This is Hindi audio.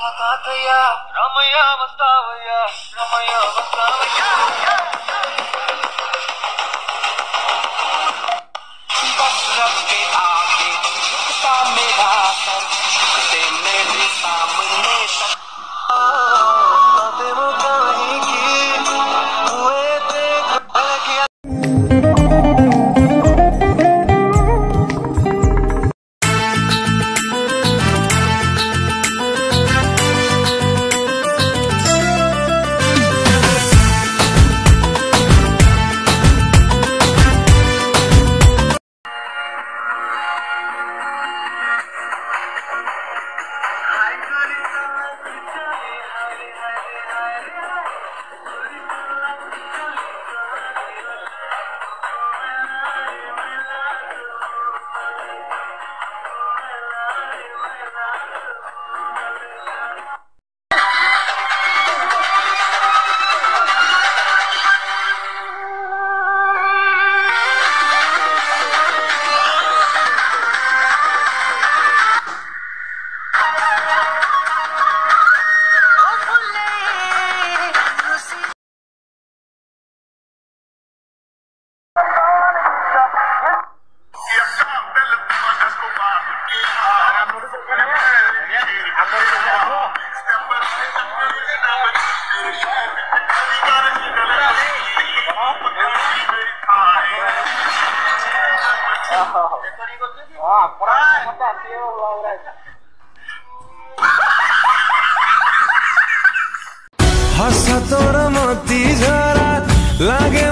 తాతయ్య రమయ్య వస్తావయ్య రమయ్య వస్తావయ్య बस रब के आगे झुकता मेरा सर झुकते मेरे सामने तक हंसा तोरा मोती झरा लागे